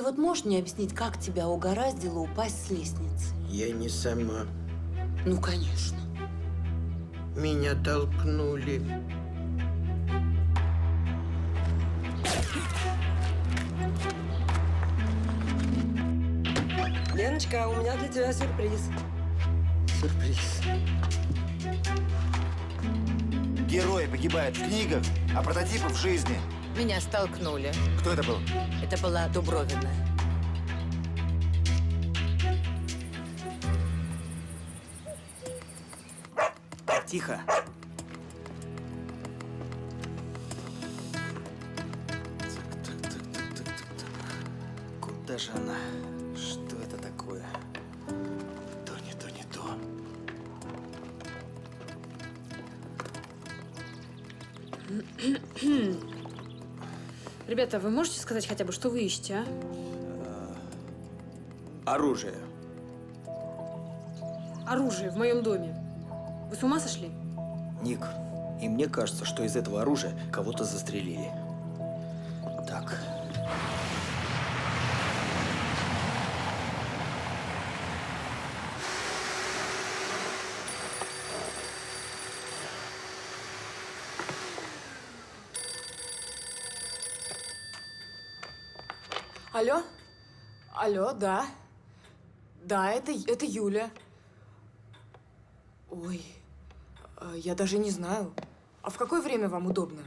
Ты вот можешь мне объяснить, как тебя угораздило упасть с лестницы? Я не сама. Ну, конечно. Меня толкнули. Леночка, у меня для тебя сюрприз. Сюрприз. Герои погибают в книгах, а прототипы в жизни. Меня столкнули. Кто это был? Это была Дубровина. Тихо. Так. Куда же она? Что это такое? То не то, не то. Ребята, вы можете сказать хотя бы, что вы ищете, а? Оружие. Оружие в моем доме. Вы с ума сошли? Ник, и мне кажется, что из этого оружия кого-то застрелили. Так. Алло? Алло, да. Да, это Юля. Ой, я даже не знаю. А в какое время вам удобно?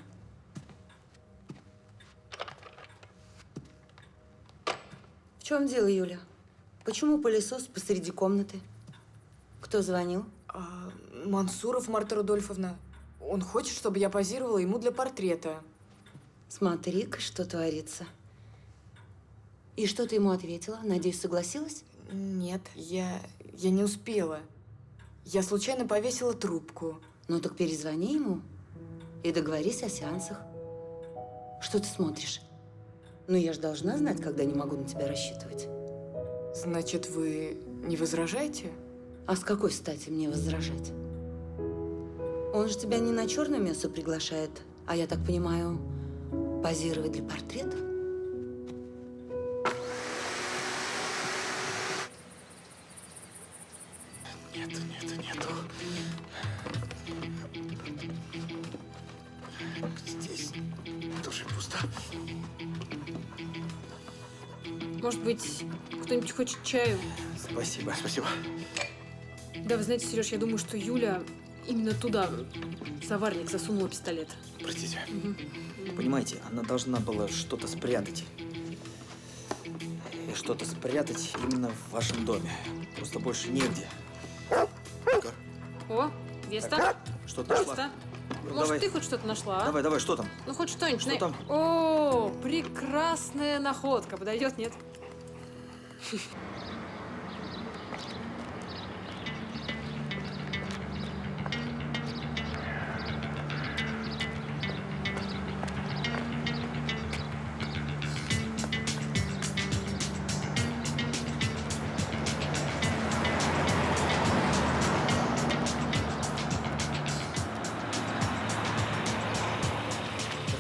В чем дело, Юля? Почему пылесос посреди комнаты? Кто звонил? Мансуров Марта Рудольфовна. Он хочет, чтобы я позировала ему для портрета. Смотри-ка, что творится. И что ты ему ответила? Надеюсь, согласилась? Нет, я не успела. Я случайно повесила трубку. Ну так перезвони ему и договорись о сеансах. Что ты смотришь? Ну я же должна знать, когда не могу на тебя рассчитывать. Значит, вы не возражаете? А с какой стати мне возражать? Он же тебя не на черное мясо приглашает, а я так понимаю, позировать для портрета? Нету. Здесь тоже пусто. Может быть, кто-нибудь хочет чаю? Спасибо. Спасибо. Да, вы знаете, Сереж, я думаю, что Юля именно туда, в заварник, засунула пистолет. Простите. Понимаете, она должна была что-то спрятать. И что-то спрятать именно в вашем доме. Просто больше негде. О, Веста. Так, что-то нашла. Веста. Ну, Может, давай. ты хоть что-то нашла, а? Давай, что там? Ну, хоть что-нибудь. Что там? О, прекрасная находка. Подойдет, нет?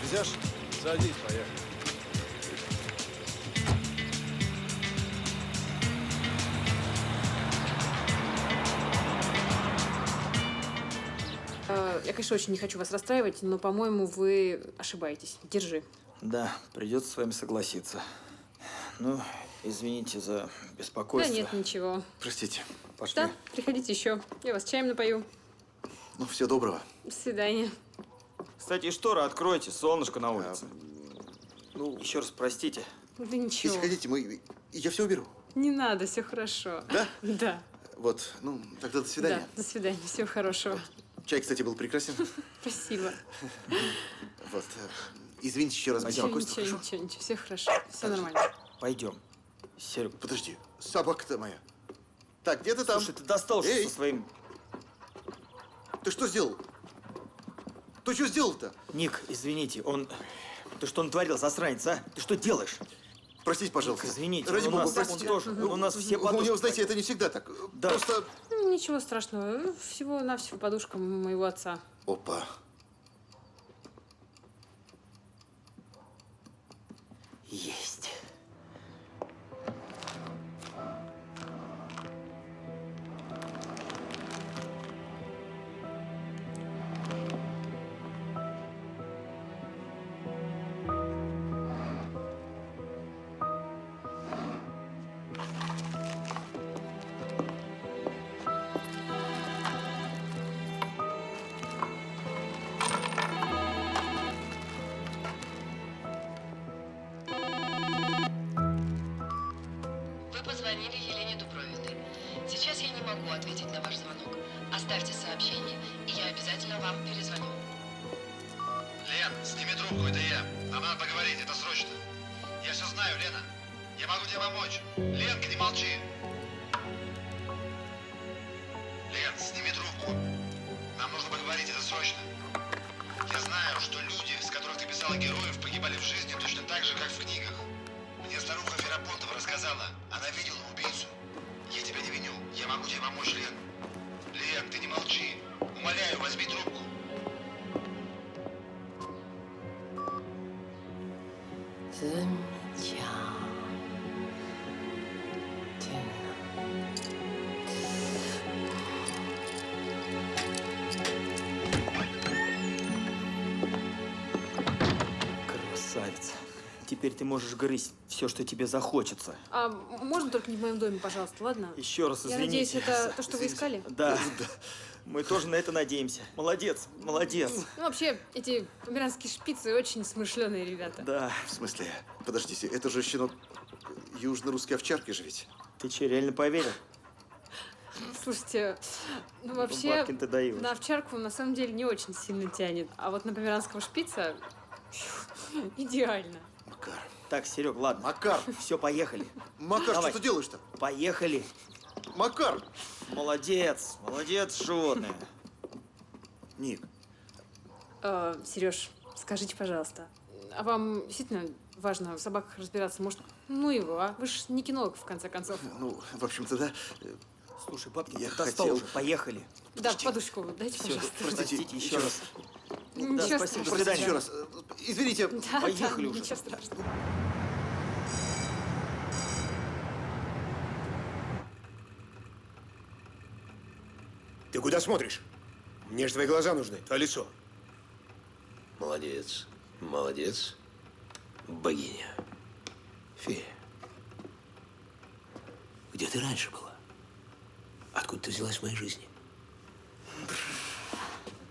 Везешь? Садись, поехали. Я, конечно, очень не хочу вас расстраивать, но, по-моему, вы ошибаетесь. Держи. Да, придется с вами согласиться. Ну, извините за Да беспокойство. нет, ничего. Простите. Пошли. Да, приходите еще. Я вас чаем напою. Ну, всего доброго. До свидания. Кстати, шторы откройте, солнышко на улице. Ну, Еще раз простите. Да ничего. если хотите, я все уберу. Не надо, все хорошо. Да? Да. Вот, ну, тогда до свидания. Да, до свидания. Всего хорошего. Чай, кстати, был прекрасен. Спасибо. Вот. Извините еще раз за Ничего, беспокойство. ничего, хорошо? ничего. Все хорошо. Все нормально. Пойдем. Серег, Подожди, собака-то моя. Так, где ты там? слушай, ты достал Эй! со своим... Ты что сделал? Ты что сделал-то? Ник, извините, он... Ты что натворил, засранец, а? Ты что делаешь? Простите, пожалуйста. Извините, Ради у бога, нас, простите. он тоже, у нас все У подушки него, знаете, такие. это не всегда так. Да. Просто... Ну, ничего страшного. Всего-навсего подушка моего отца. Опа. Есть. Сейчас я не могу ответить на ваш звонок. Оставьте сообщение, и я обязательно вам перезвоню. Лен, сними трубку, это я. Нам надо поговорить, это срочно. Я все знаю, Лена. Я могу тебе помочь. Ленка, не молчи. Лен, сними трубку. Нам нужно поговорить, это срочно. Я знаю, что люди, с которых ты писала героев, погибали в жизни точно так же, как в книгах. Мне старуха Ферапонтова рассказала. Она видела убийцу. Я тебя не виню. Я могу тебе помочь, Лен. Лен, ты не молчи. Умоляю, возьми трубку. Красавица. Теперь ты можешь грызть все, что тебе захочется. А можно только не в моем доме, пожалуйста, ладно? Еще раз Я извините. надеюсь, это то, что вы искали? Да. Мы тоже на это надеемся. Молодец, молодец. Ну, вообще, эти померанские шпицы очень смышленые ребята. Да. В смысле? Подождите, это же щенок южно-русской овчарки же ведь? Ты че, реально поверил? Слушайте, ну вообще, Бабкин ты даешь. на овчарку на самом деле не очень сильно тянет. А вот на померанского шпица идеально. Макар. Так, Серег, ладно. Макар! Все, поехали. Макар, Давай. что ты делаешь-то? Поехали. Макар! Молодец, молодец, животное. Ник, Сереж, скажите, пожалуйста, а вам действительно важно в собаках разбираться? Может, ну его, а? Вы ж не кинолог, в конце концов. ну, в общем-то, да. Слушай, Бабкин, Я ты достал хотел- уже. Поехали. Да, подушку дайте, Все, пожалуйста. простите, еще раз. Ничего Да, спасибо, страшного. до свидания. Еще раз. Извините. Да, Поехали да, уже. ничего страшного. Ты куда смотришь? Мне же твои глаза нужны, твое лицо. Молодец. Молодец. Богиня. Фея. Где ты раньше была? Откуда ты взялась в моей жизни?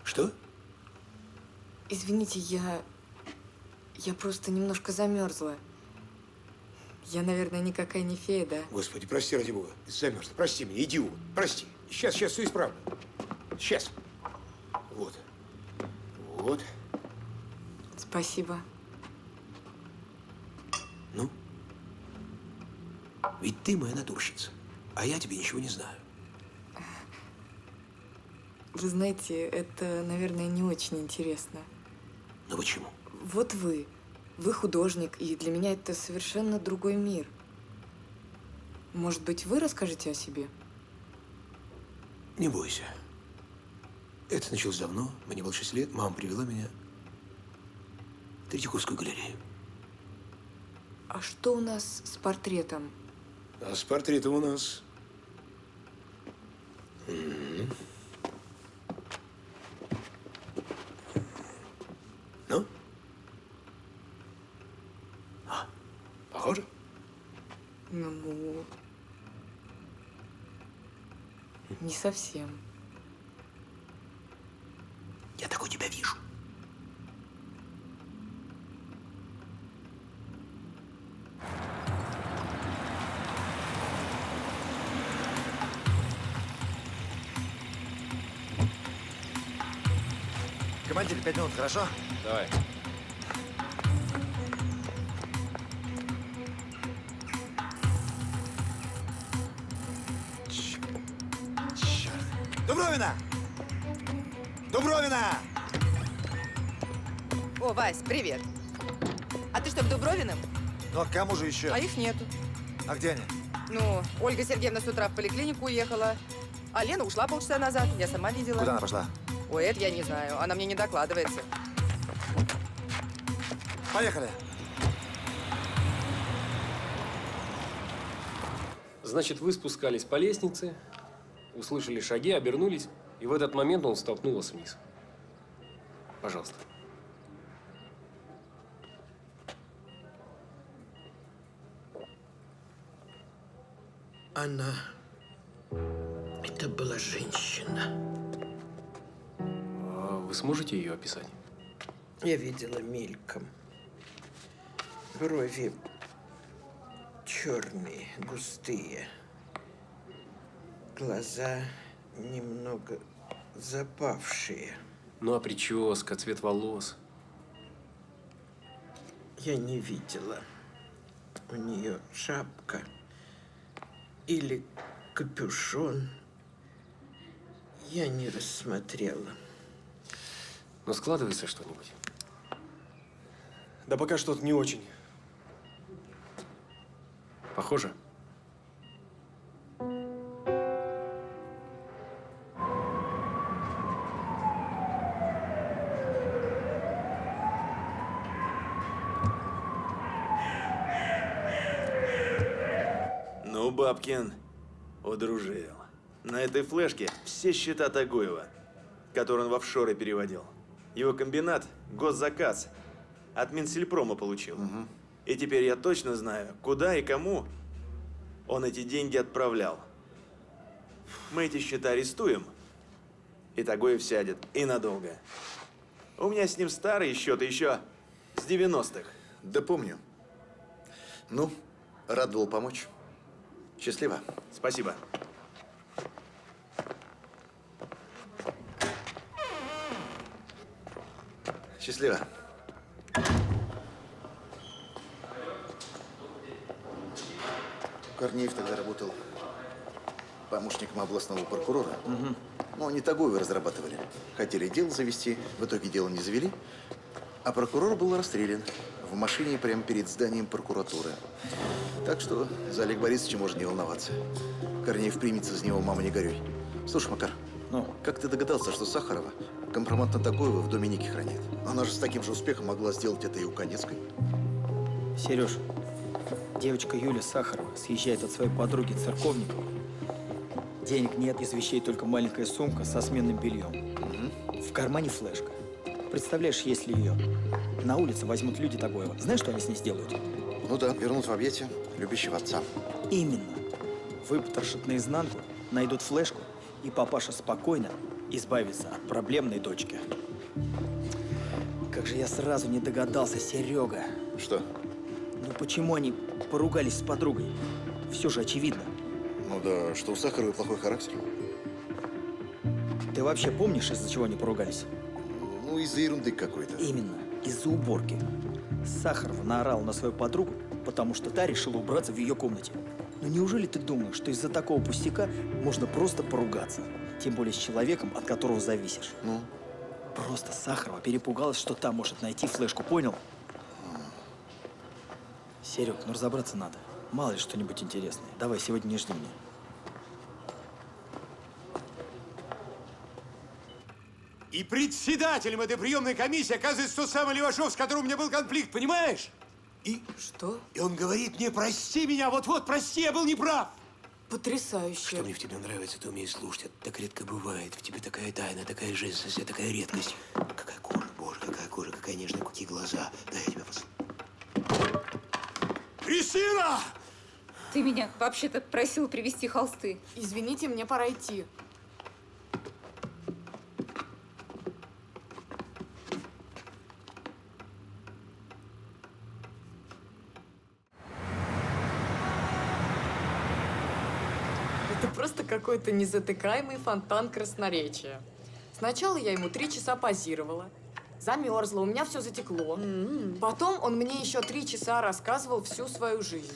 Что? Извините, я просто немножко замерзла. Я, наверное, никакая не фея, да? Господи, прости ради бога. Замерз. Прости меня, идиот. Прости. Сейчас все исправлю. Сейчас. Вот. Вот. Спасибо. Ну? Ведь ты моя натурщица, а я тебе ничего не знаю. Вы знаете, это, наверное, не очень интересно. Но почему? Вот вы художник, и для меня это совершенно другой мир. Может быть, вы расскажете о себе? Не бойся. Это началось давно. Мне было 6 лет. Мама привела меня в Третьяковскую галерею. А что у нас с портретом? А с портретом у нас... Ну? Похоже? Ну, не совсем. Я так у тебя вижу. Командир, 5 минут, хорошо? Давай. Черт. Дубровина! Дубровина! О, Вась, привет. А ты что, к Дубровиным? Ну а к кому же еще? А их нету. А где они? Ну, Ольга Сергеевна с утра в поликлинику уехала, а Лена ушла полчаса назад, я сама видела. Куда она пошла? Ой, это я не знаю, она мне не докладывается. Поехали. Значит, вы спускались по лестнице, услышали шаги, обернулись, и в этот момент он столкнул вас вниз. Пожалуйста. Она... Это была женщина. А вы сможете ее описать? Я видела мельком. Брови черные, густые. Глаза немного запавшие. Ну а прическа, цвет волос? Я не видела. У нее шапка или капюшон. Я не рассмотрела. Ну складывается что-нибудь? Да пока что-то не очень. Похоже? Ну, Бабкин, удружил. На этой флешке все счета Тагоева, которые он в офшоры переводил. Его комбинат госзаказ от Минсельпрома получил. И теперь я точно знаю, куда и кому он эти деньги отправлял. Мы эти счета арестуем, и Тагоев сядет. И надолго. У меня с ним старые счеты еще с 90-х. Да помню. Ну, рад был помочь. Счастливо. Спасибо. Счастливо. Корнеев тогда работал помощником областного прокурора. Но они Тагоева разрабатывали. Хотели дело завести, в итоге дело не завели. А прокурор был расстрелян в машине прямо перед зданием прокуратуры. Так что за Олега Борисовича можно не волноваться. Корнеев примется за него, мама, не горюй. Слушай, Макар, как ты догадался, что Сахарова компромат на Тагоева в доме Ники хранит? Она же с таким же успехом могла сделать это и у Конецкой. Сереж, девочка Юля Сахарова съезжает от своей подруги Церковниковой. Денег нет, из вещей только маленькая сумка со сменным бельем. В кармане флешка. Представляешь, если ее на улице возьмут люди Тагоева, знаешь, что они с ней сделают? Ну да, вернут в объятия любящего отца. Именно. Выпотрошат наизнанку, найдут флешку, и папаша спокойно избавится от проблемной дочки. Как же я сразу не догадался, Серега. Что? Ну почему они поругались с подругой? Все же очевидно. Ну да, что у Сахаровой плохой характер. Ты вообще помнишь, из-за чего они поругались? Ну, из-за ерунды какой-то. Именно, из-за уборки. Сахарова наорала на свою подругу, потому что та решила убраться в ее комнате. Ну неужели ты думаешь, что из-за такого пустяка можно просто поругаться? Тем более с человеком, от которого зависишь. Ну? Просто Сахарова перепугалась, что та может найти флешку, понял? Серег, ну разобраться надо. Мало ли что-нибудь интересное. Давай, сегодня не жди меня. И председателем этой приемной комиссии оказывается тот самый Левашов, с которым у меня был конфликт, понимаешь? Что? И он говорит мне: прости меня, вот-вот, прости, я был неправ. Потрясающе. Что мне в тебе нравится, ты умеешь слушать. Это так редко бывает. В тебе такая тайна, такая женственность, такая редкость. Какая кожа, боже, какая нежная, какие глаза. Да, я тебя поцелую. Кристина! Ты меня вообще-то просил привезти холсты. Извините, мне пора идти. Это просто какой-то незатыкаемый фонтан красноречия. Сначала я ему 3 часа позировала. Замерзла, у меня все затекло. Потом он мне еще 3 часа рассказывал всю свою жизнь.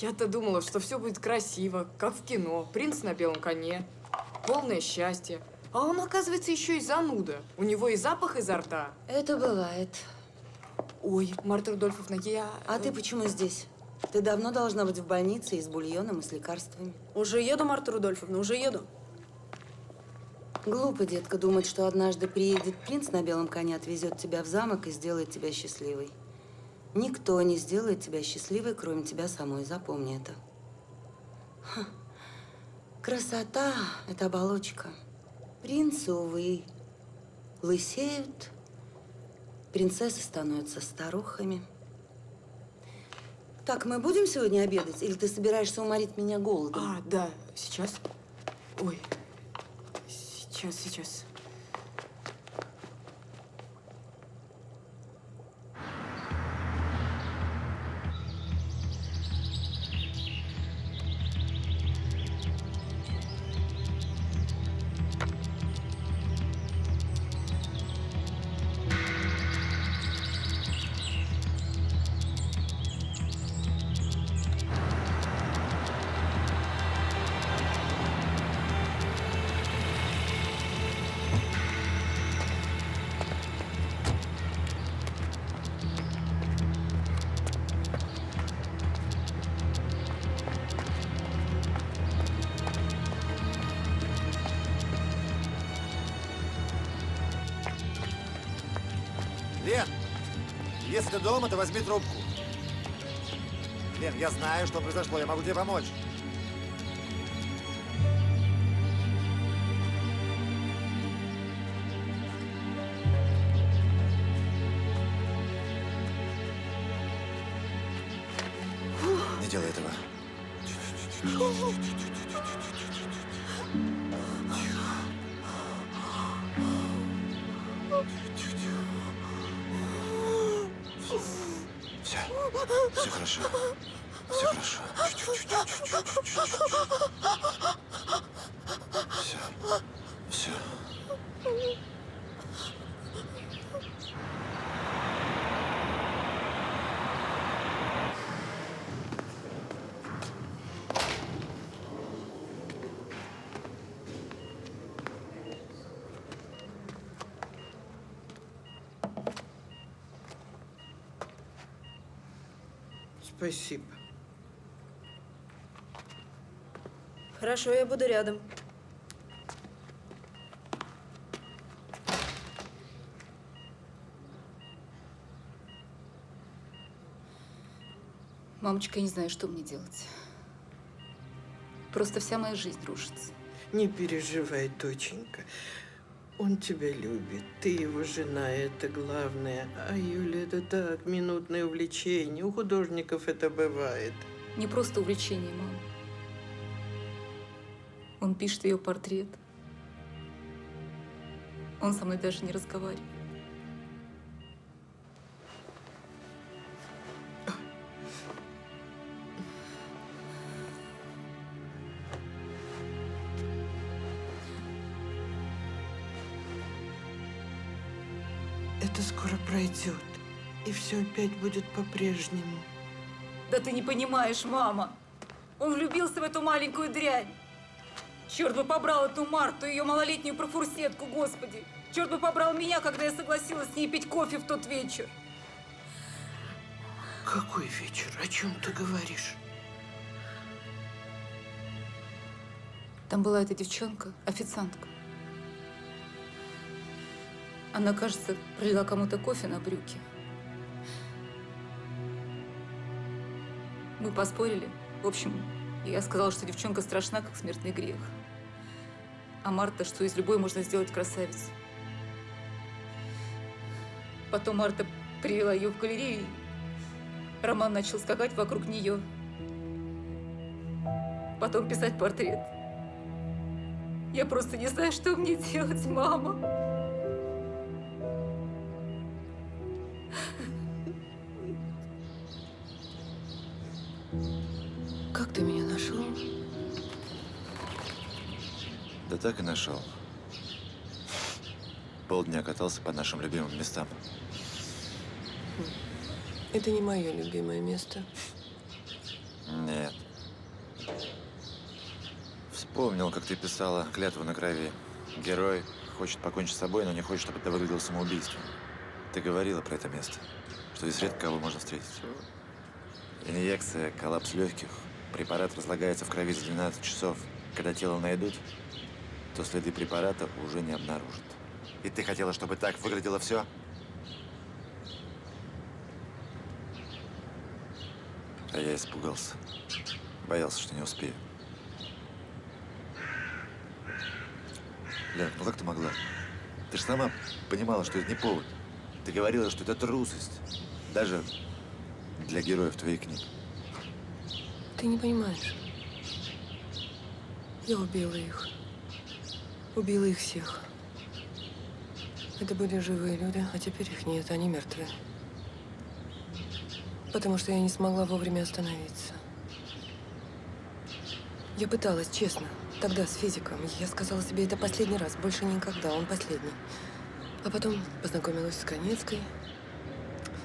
Я-то думала, что все будет красиво, как в кино. Принц на белом коне, полное счастье. А он, оказывается, еще и зануда. У него и запах изо рта. Это бывает. Ой, Марта Рудольфовна, я… А ты почему здесь? Ты давно должна быть в больнице и с бульоном, и с лекарствами. Уже еду, Марта Рудольфовна, уже еду. Глупо, детка, думать, что однажды приедет принц на белом коне, отвезет тебя в замок и сделает тебя счастливой. Никто не сделает тебя счастливой, кроме тебя самой. Запомни это. Ха. Красота – это оболочка. Принцы, увы, лысеют, принцессы становятся старухами. Так, мы будем сегодня обедать? Или ты собираешься уморить меня голодом? А, да, сейчас. Ой, сейчас. Лен, если ты дома, то возьми трубку. Лен, я знаю, что произошло, я могу тебе помочь. Не делай этого. Все. Все хорошо. Все хорошо. Все. Все. Спасибо. Хорошо, я буду рядом. Мамочка, я не знаю, что мне делать. Просто вся моя жизнь рушится. Не переживай, доченька. Он тебя любит. Ты его жена, это главное. А Юля, это так, минутное увлечение. У художников это бывает. Не просто увлечение, мама. Он пишет ее портрет. Он со мной даже не разговаривает. Это скоро пройдет. И все опять будет по-прежнему. Да ты не понимаешь, мама. Он влюбился в эту маленькую дрянь. Черт бы побрал эту Марту, ее малолетнюю профурсетку, господи. Черт бы побрал меня, когда я согласилась с ней пить кофе в тот вечер. Какой вечер? О чем ты говоришь? Там была эта девчонка, официантка. Она, кажется, пролила кому-то кофе на брюки. Мы поспорили. В общем, я сказала, что девчонка страшна, как смертный грех. А Марта, что из любой можно сделать красавицу. Потом Марта привела ее в галерею, и Роман начал скакать вокруг нее. Потом писать портрет. Я просто не знаю, что мне делать, мама. Как ты меня нашел? Да так и нашел. Полдня катался по нашим любимым местам. Это не мое любимое место. Нет. Вспомнил, как ты писала клятву на крови. Герой хочет покончить с собой, но не хочет, чтобы это выглядело самоубийством. Ты говорила про это место, что здесь редко кого можно встретить. Инъекция, коллапс легких. Препарат разлагается в крови за 12 часов. Когда тело найдут, то следы препарата уже не обнаружат. И ты хотела, чтобы так выглядело все? А я испугался. Боялся, что не успею. Лен, ну как ты могла? Ты же сама понимала, что это не повод. Ты говорила, что это трусость. Даже для героев твоих книг. Ты не понимаешь. Я убила их. Убила их всех. Это были живые люди, а теперь их нет, они мертвы. Потому что я не смогла вовремя остановиться. Я пыталась, честно. Тогда с физиком. Я сказала себе, это последний раз, больше никогда, он последний. А потом познакомилась с Конецкой.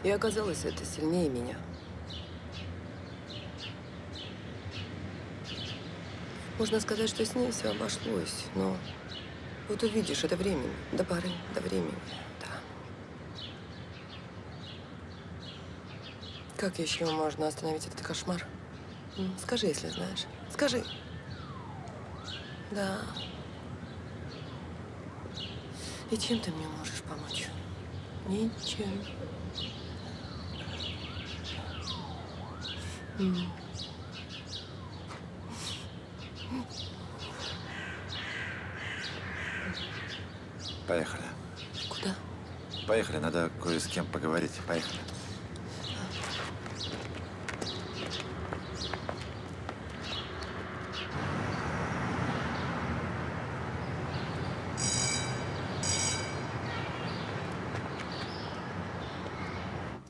И оказалось, это сильнее меня. Можно сказать, что с ней все обошлось, но вот увидишь, это временно. До поры, до времени, да. Как еще можно остановить этот кошмар? Скажи, если знаешь. Скажи. Да. И чем ты мне можешь помочь? Ничем. Поехали. Куда? Поехали, надо кое с кем поговорить. Поехали.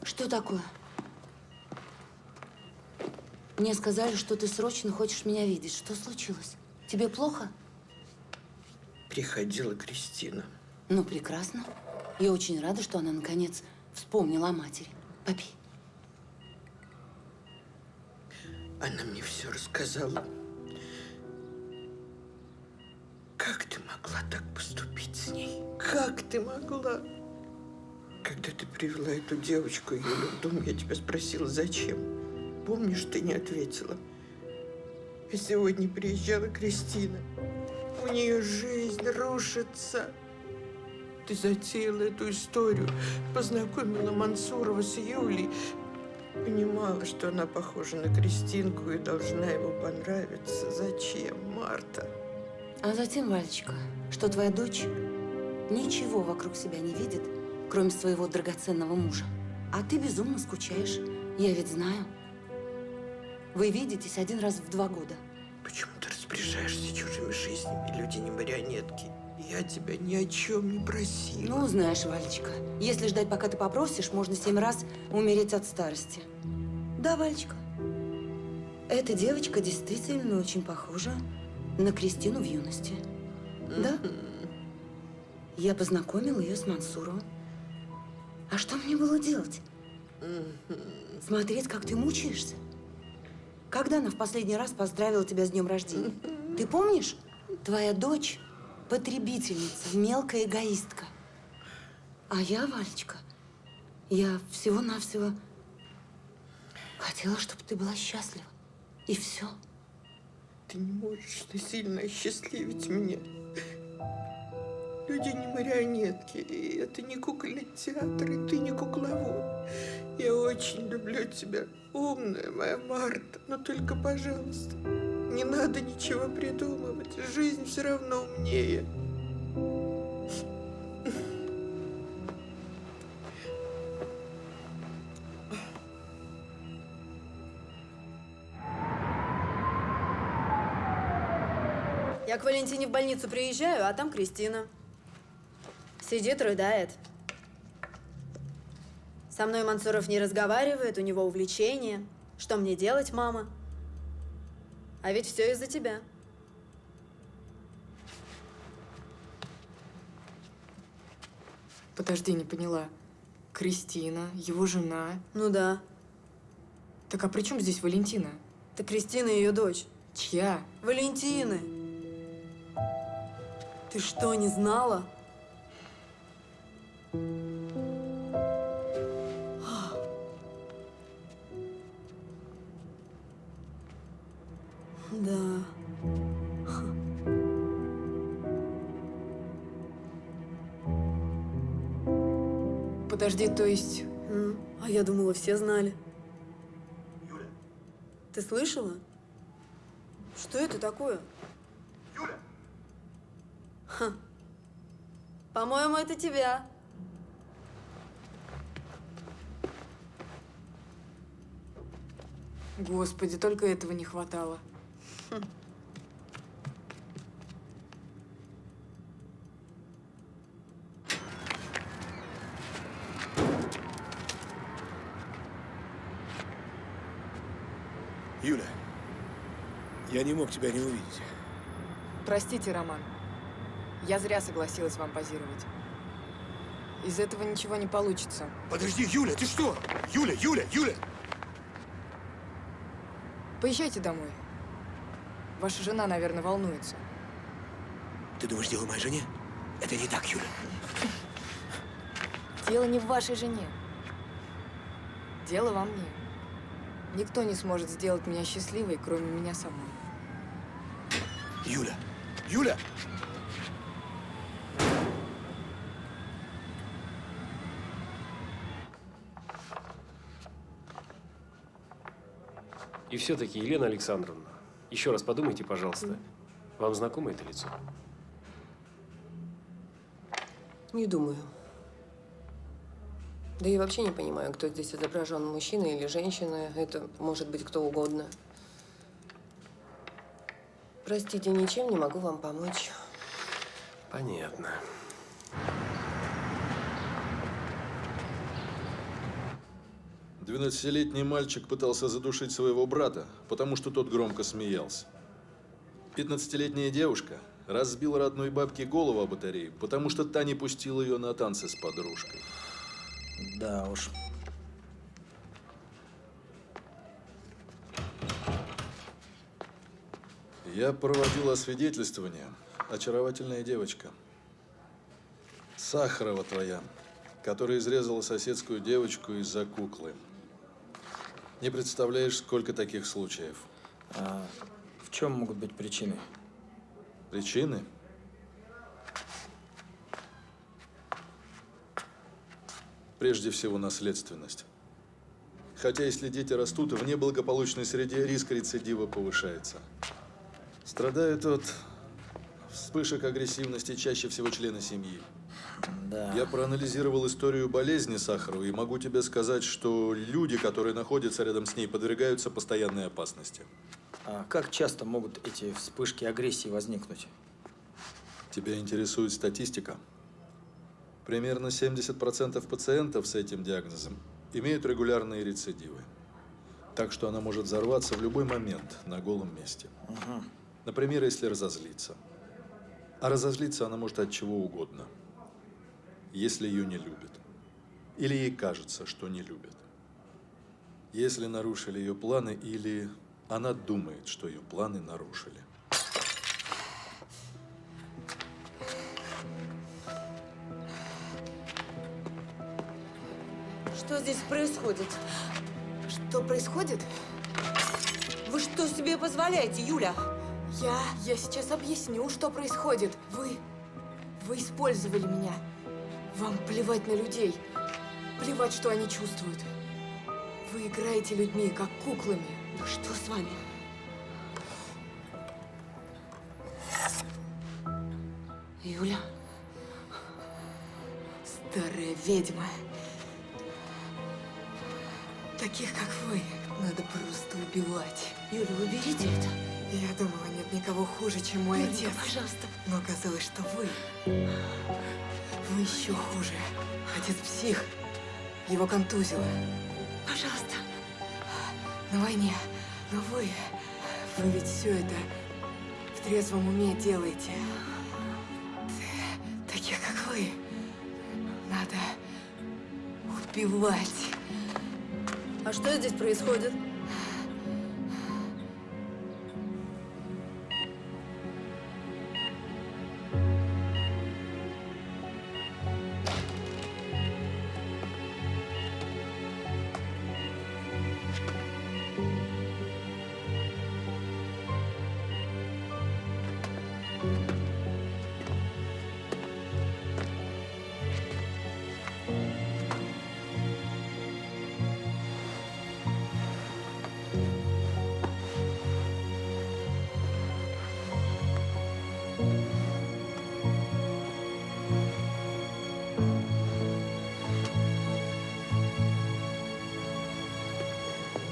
Что такое? Мне сказали, что ты срочно хочешь меня видеть. Что случилось? Тебе плохо? Приходила Кристина. Ну, прекрасно. Я очень рада, что она, наконец, вспомнила о матери. Попей. Она мне все рассказала. Как ты могла так поступить с ней? Как ты могла? Когда ты привела эту девочку, Юлю, в дом, я тебя спросила, зачем? Помнишь, ты не ответила. И сегодня приезжала Кристина. У нее жизнь рушится. Ты затеяла эту историю, познакомила Мансурова с Юлей. Понимала, что она похожа на Кристинку и должна ему понравиться. Зачем, Марта? А затем, Валечка, что твоя дочь ничего вокруг себя не видит, кроме своего драгоценного мужа. А ты безумно скучаешь. Я ведь знаю. Вы видитесь 1 раз в 2 года. Почему ты распоряжаешься чужими жизнями? Люди не марионетки. Я тебя ни о чем не просила. Ну, знаешь, Валечка, если ждать, пока ты попросишь, можно 7 раз умереть от старости. Да, Валечка. Эта девочка действительно очень похожа на Кристину в юности. Да? Я познакомила ее с Мансуровым. А что мне было делать? Смотреть, как ты мучаешься? Когда она в последний раз поздравила тебя с днем рождения? Ты помнишь? Твоя дочь – потребительница, мелкая эгоистка. А я, Валечка, я всего-навсего хотела, чтобы ты была счастлива. И все. Ты не можешь насильно осчастливить меня. Люди не марионетки, и это не кукольный театр, и ты не кукловод. Я очень люблю тебя, умная моя Марта, но только, пожалуйста, не надо ничего придумывать. Жизнь все равно умнее. Я к Валентине в больницу приезжаю, а там Кристина. Сидит, рыдает. Со мной Мансуров не разговаривает, у него увлечение. Что мне делать, мама? А ведь все из-за тебя. Подожди, не поняла. Кристина, его жена. Ну да. Так а при чем здесь Валентина? Это Кристина ее дочь. Чья? Валентины. Ты что, не знала? Да. Подожди, то есть… А я думала, все знали. Юля. Ты слышала? Что это такое? Юля! Ха. По-моему, это тебя. Господи, только этого не хватало. Юля, я не мог тебя не увидеть. Простите, Роман. Я зря согласилась вам позировать. Из этого ничего не получится. Подожди, Юля, ты что? Юля, Юля, Юля! Поезжайте домой. Ваша жена, наверное, волнуется. Ты думаешь, дело в моей жене? Это не так, Юля. Дело не в вашей жене. Дело во мне. Никто не сможет сделать меня счастливой, кроме меня самой. Юля! Юля! И все-таки, Елена Александровна, еще раз подумайте, пожалуйста. Вам знакомо это лицо? Не думаю. Да и вообще не понимаю, кто здесь изображен, мужчина или женщина. Это может быть кто угодно. Простите, ничем не могу вам помочь. Понятно. Двенадцатилетний мальчик пытался задушить своего брата, потому что тот громко смеялся. 15-летняя девушка разбила родной бабке голову о батарею, потому что та не пустила ее на танцы с подружкой. Да уж. Я проводил освидетельствование. Очаровательная девочка. Сахарова твоя, которая изрезала соседскую девочку из-за куклы. Не представляешь, сколько таких случаев. А в чем могут быть причины? Причины? Прежде всего, наследственность. Хотя, если дети растут в неблагополучной среде, риск рецидива повышается. Страдают от вспышек агрессивности чаще всего члены семьи. Да. Я проанализировал историю болезни Сахаровой и могу тебе сказать, что люди, которые находятся рядом с ней, подвергаются постоянной опасности. А как часто могут эти вспышки агрессии возникнуть? Тебя интересует статистика? Примерно 70% пациентов с этим диагнозом имеют регулярные рецидивы. Так что она может взорваться в любой момент на голом месте. Угу. Например, если разозлиться. А разозлиться она может от чего угодно. Если ее не любят. Или ей кажется, что не любят. Если нарушили ее планы, или она думает, что ее планы нарушили. Что здесь происходит? Что происходит? Вы что себе позволяете, Юля? Я сейчас объясню, что происходит. Вы использовали меня. Вам плевать на людей. Плевать, что они чувствуют. Вы играете людьми, как куклами. Да что с вами? Юля? Старая ведьма. Таких, как вы, надо просто убивать. Юля, уберите это. Я думала, нет никого хуже, чем мой Юленька, отец. пожалуйста. Но оказалось, что вы. Вы еще хуже. Отец псих. Его контузило. Пожалуйста. На войне. Но вы ведь все это в трезвом уме делаете. Таких, как вы, надо убивать. А что здесь происходит?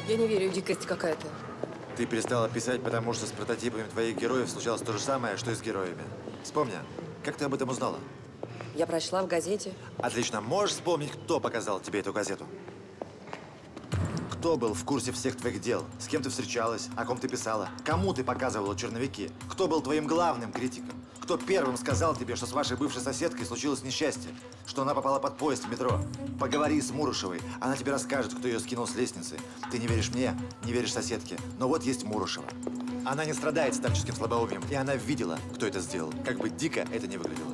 Я не верю, дикость какая-то. Ты перестала писать, потому что с прототипами твоих героев случалось то же самое, что и с героями. Вспомни, как ты об этом узнала? Я прочла в газете. Отлично. Можешь вспомнить, кто показал тебе эту газету? Кто был в курсе всех твоих дел? С кем ты встречалась? О ком ты писала? Кому ты показывала черновики? Кто был твоим главным критиком? Кто первым сказал тебе, что с вашей бывшей соседкой случилось несчастье? Что она попала под поезд в метро? Поговори с Мурушевой. Она тебе расскажет, кто ее скинул с лестницы. Ты не веришь мне, не веришь соседке. Но вот есть Мурушева. Она не страдает старческим слабоумием. И она видела, кто это сделал. Как бы дико это ни выглядело.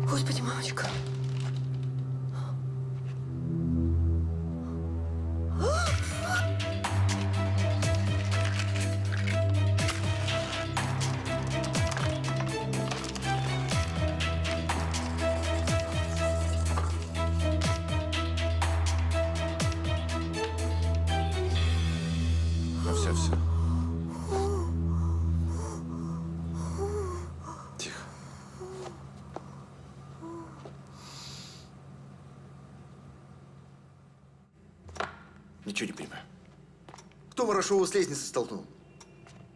Господи, мамочка. Все. Тихо. Ничего не понимаю. Кто Ворошова с лестницы столкнул?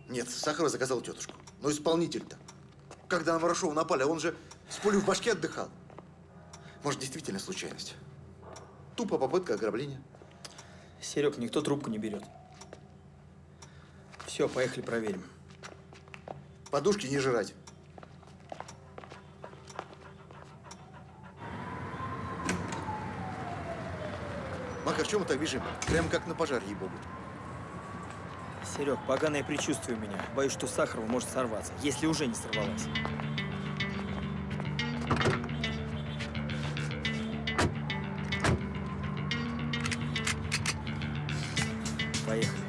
Нет, Сахарова заказал тетушку. Но исполнитель-то. Когда на Ворошова напали, он же с пулей в башке отдыхал. Может, действительно случайность. Тупо попытка ограбления. Серег, никто трубку не берет. Все, поехали проверим. Подушки не жрать. Макар, чем мы так бежим? Прям как на пожар, ей-богу. Серег, поганое предчувствие у меня. Боюсь, что Сахарова может сорваться, если уже не сорвалась. Поехали.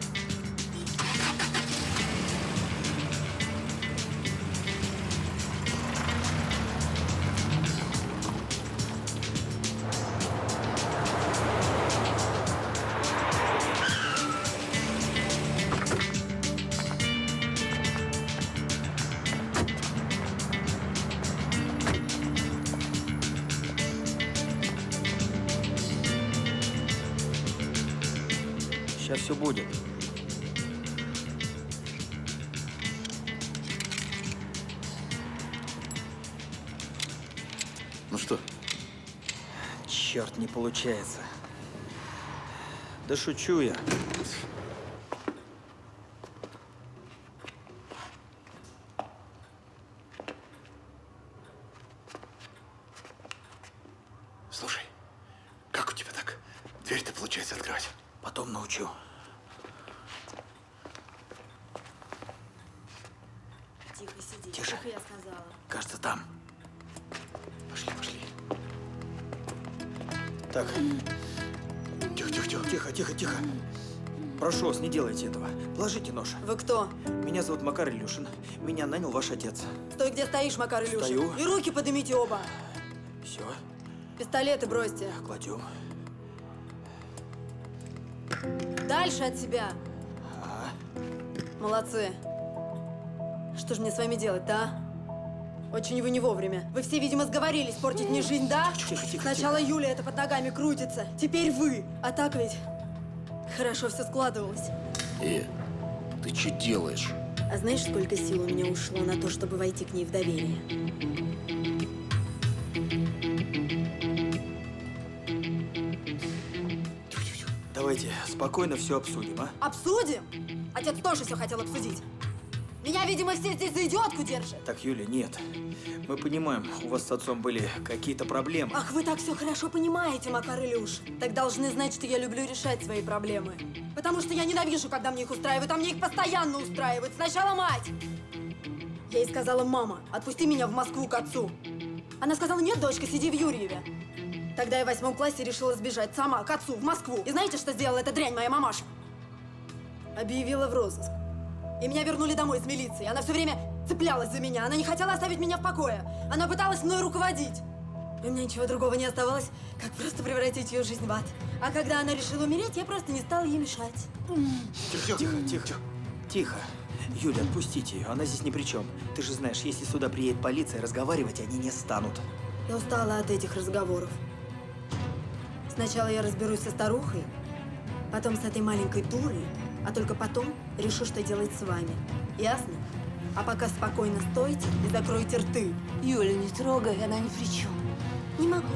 Сейчас все будет. Ну что? Черт, не получается. Да шучу я. Слушай, как у тебя так дверь-то получается открывать? Потом научу. Тихо сиди, Тише. тихо я сказала. Кажется, там. Пошли. Так. Тихо. Прошу вас, не делайте этого. Положите нож. Вы кто? Меня зовут Макар Илюшин. Меня нанял ваш отец. Стой, где стоишь, Макар Илюшин. Стою. И руки поднимите оба. Все, Пистолеты бросьте. кладем. Дальше от себя. Молодцы. Что же мне с вами делать-то, а? Очень вы не вовремя. Вы все, видимо, сговорились портить мне жизнь, да? Сначала Юля это под ногами крутится, теперь вы. А так ведь хорошо все складывалось. Ты что делаешь? А знаешь, сколько сил у меня ушло на то, чтобы войти к ней в доверие? Давайте спокойно все обсудим, а? Обсудим? Отец тоже все хотел обсудить. Меня, видимо, все здесь за идиотку держат. Так, Юля, нет. Мы понимаем, у вас с отцом были какие-то проблемы. Ах, вы так все хорошо понимаете, Макар Илюш. Так должны знать, что я люблю решать свои проблемы. Потому что я ненавижу, когда мне их устраивают, а мне их постоянно устраивают. Сначала мать. Я ей сказала: мама, отпусти меня в Москву к отцу. Она сказала: нет, дочка, сиди в Юрьеве. Тогда я в 8 классе решила сбежать сама к отцу в Москву. И знаете, что сделала эта дрянь, моя мамаша? Объявила в розыск. И меня вернули домой с милицией. Она все время цеплялась за меня. Она не хотела оставить меня в покое. Она пыталась мной руководить. И у меня ничего другого не оставалось, как просто превратить ее жизнь в ад. А когда она решила умереть, я просто не стала ей мешать. Тихо. Юля, отпустите ее, она здесь ни при чем. Ты же знаешь, если сюда приедет полиция, разговаривать они не станут. Я устала от этих разговоров. Сначала я разберусь со старухой, потом с этой маленькой дурой, а только потом решу, что делать с вами. Ясно? А пока спокойно стойте и закройте рты. Юля, не трогай, она ни при чем. Не могу.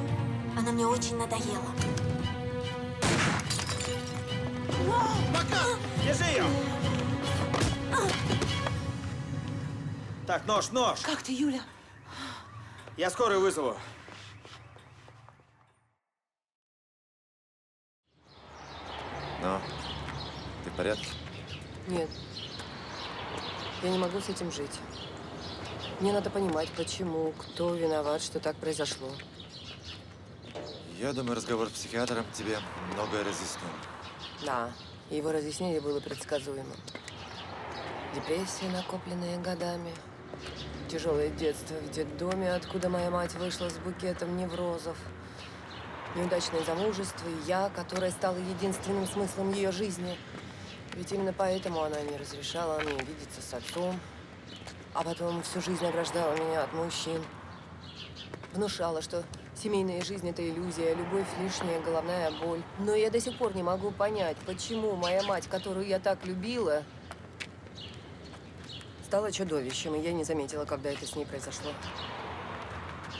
Она мне очень надоела. Макар! Держи ее! Так, нож! Как ты, Юля? Я скорую вызову. Ну, ты в порядке? Нет. Я не могу с этим жить. Мне надо понимать, почему, кто виноват, что так произошло. Я думаю, разговор с психиатром тебе многое разъяснил. Да, его разъяснение было предсказуемым. Депрессия, накопленная годами. Тяжелое детство в детдоме, откуда моя мать вышла с букетом неврозов. Неудачное замужество и я, которая стала единственным смыслом ее жизни. Ведь именно поэтому она не разрешала мне видеться с отцом, а потом всю жизнь ограждала меня от мужчин. Внушала, что семейная жизнь – это иллюзия, любовь – лишняя головная боль. Но я до сих пор не могу понять, почему моя мать, которую я так любила, стала чудовищем, и я не заметила, когда это с ней произошло.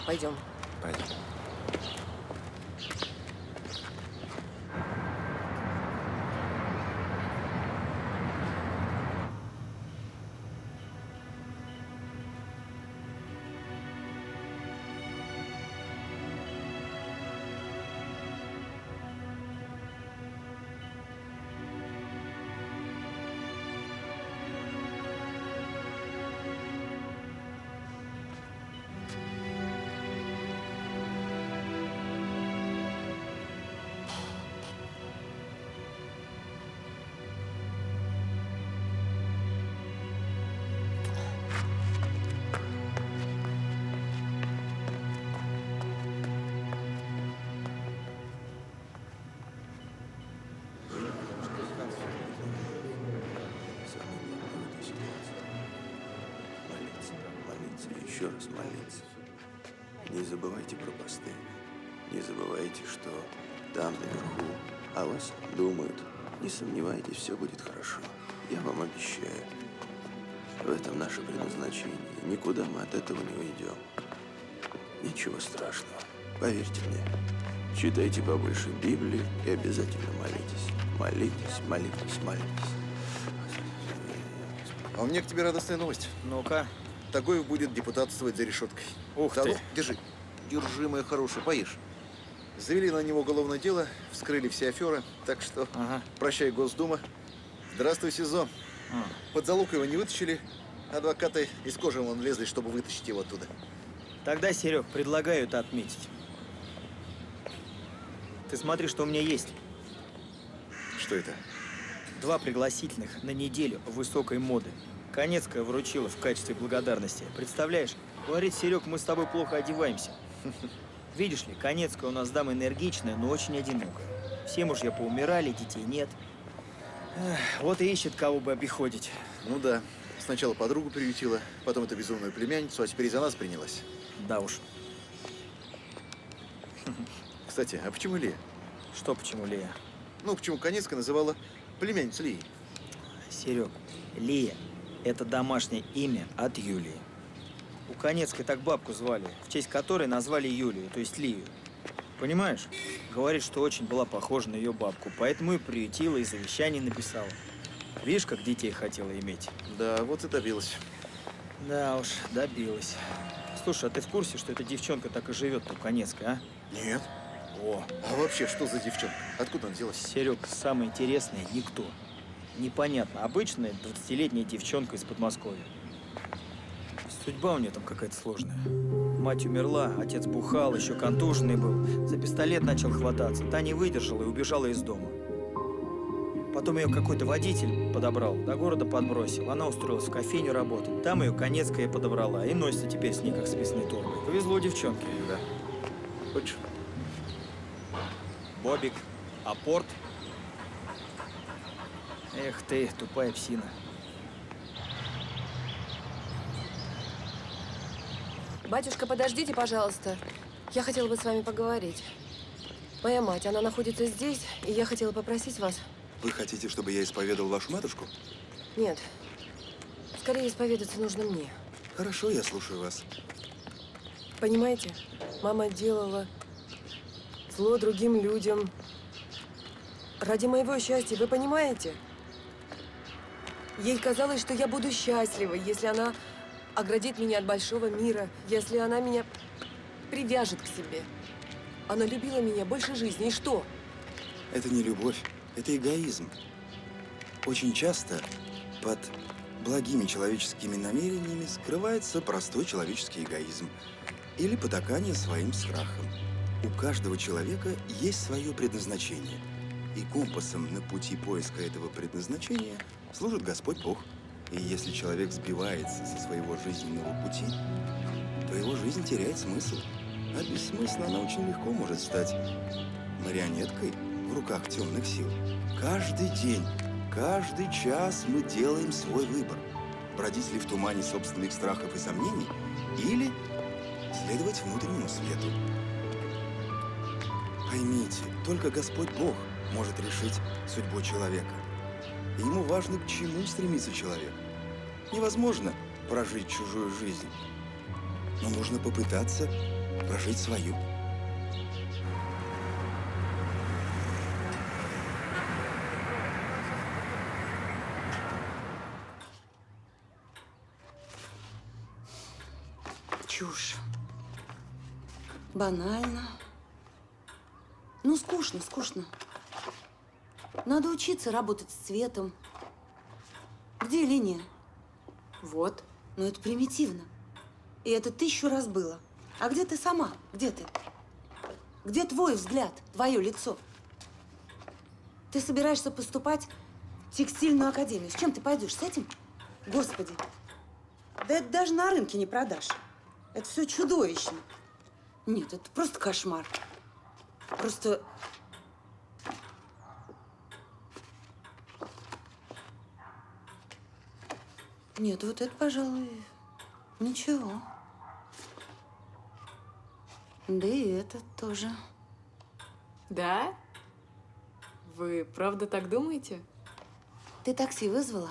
Пойдем. Пойдем. Еще раз молиться. Не забывайте про посты. Не забывайте, что там наверху о вас думают. Не сомневайтесь, все будет хорошо. Я вам обещаю. В этом наше предназначение. Никуда мы от этого не уйдем. Ничего страшного. Поверьте мне. Читайте побольше Библии и обязательно молитесь. Молитесь, молитесь, молитесь. А у меня к тебе радостная новость. Ну-ка. Тагоев будет депутатствовать за решеткой. Ух Того, ты. держи. Держи, мой хороший, поешь. Завели на него уголовное дело, вскрыли все аферы, так что прощай, Госдума. Здравствуй, СИЗО. Под залог его не вытащили, адвокаты из кожи вон лезли, чтобы вытащить его оттуда. Тогда, Серег, предлагаю это отметить. Ты смотри, что у меня есть. Что это? 2 пригласительных на неделю высокой моды. Конецкая вручила в качестве благодарности. Представляешь? Говорит, Серег, мы с тобой плохо одеваемся. Видишь ли, Конецкая у нас дама энергичная, но очень одинокая. Все мужья поумирали, детей нет. Эх, вот и ищет, кого бы обиходить. Ну да. Сначала подругу приютила, потом эту безумную племянницу, а теперь и за нас принялась. Да уж. Кстати, а почему Лея? Что почему Лея? Ну, почему Конецкая называла племянницу Леей? Серег, Лея – это домашнее имя от Юлии. У Конецкой так бабку звали, в честь которой назвали Юлию, то есть Лию. Понимаешь? Говорит, что очень была похожа на ее бабку, поэтому и приютила, и завещание написала. Видишь, как детей хотела иметь? Да, вот и добилась. Да уж, добилась. Слушай, а ты в курсе, что эта девчонка так и живет у Конецкой, а? Нет. О. А вообще, что за девчонка? Откуда она взялась? Серег, самое интересное – никто. Непонятно. Обычная 20-летняя девчонка из Подмосковья. Судьба у нее там какая-то сложная. Мать умерла, отец бухал, еще контуженный был. За пистолет начал хвататься. Та не выдержала и убежала из дома. Потом ее какой-то водитель подобрал, до города подбросил. Она устроилась в кофейню работать. Там ее Конецкая подобрала и носится теперь с ней, как с писаной торбой. Повезло девчонке. Да. Хочешь? Бобик, апорт. Эх ты, тупая псина. Батюшка, подождите, пожалуйста. Я хотела бы с вами поговорить. Моя мать, она находится здесь, и я хотела попросить вас. Вы хотите, чтобы я исповедовал вашу матушку? Нет. Скорее исповедаться нужно мне. Хорошо, я слушаю вас. Понимаете, мама делала зло другим людям ради моего счастья, вы понимаете? Ей казалось, что я буду счастлива, если она оградит меня от большого мира, если она меня привяжет к себе. Она любила меня больше жизни, и что? Это не любовь, это эгоизм. Очень часто под благими человеческими намерениями скрывается простой человеческий эгоизм или потакание своим страхом. У каждого человека есть свое предназначение, и компасом на пути поиска этого предназначения служит Господь Бог. И если человек сбивается со своего жизненного пути, то его жизнь теряет смысл. А без смысла она очень легко может стать марионеткой в руках темных сил. Каждый день каждый час мы делаем свой выбор. Бродить ли в тумане собственных страхов и сомнений, или следовать внутреннему свету. Поймите, только Господь Бог может решить судьбу человека. И ему важно, к чему стремится человек. Невозможно прожить чужую жизнь, но нужно попытаться прожить свою. Чушь. Банально. Ну, скучно, скучно. Надо учиться работать с цветом. Где линия? Вот. Но это примитивно. И это 1000 раз было. А где ты сама? Где ты? Где твой взгляд, твое лицо? Ты собираешься поступать в текстильную академию. С чем ты пойдешь? С этим? Господи. Да это даже на рынке не продашь. Это все чудовищно. Нет, это просто кошмар. Просто... Нет, вот это, пожалуй, ничего. Да и это тоже. Да? Вы правда так думаете? Ты такси вызвала?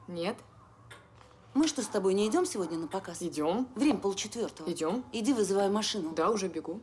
Нет. Мы что, с тобой не идем сегодня на показ? Идем. Время 3:30. Идем. Иди вызывай машину. Да, уже бегу.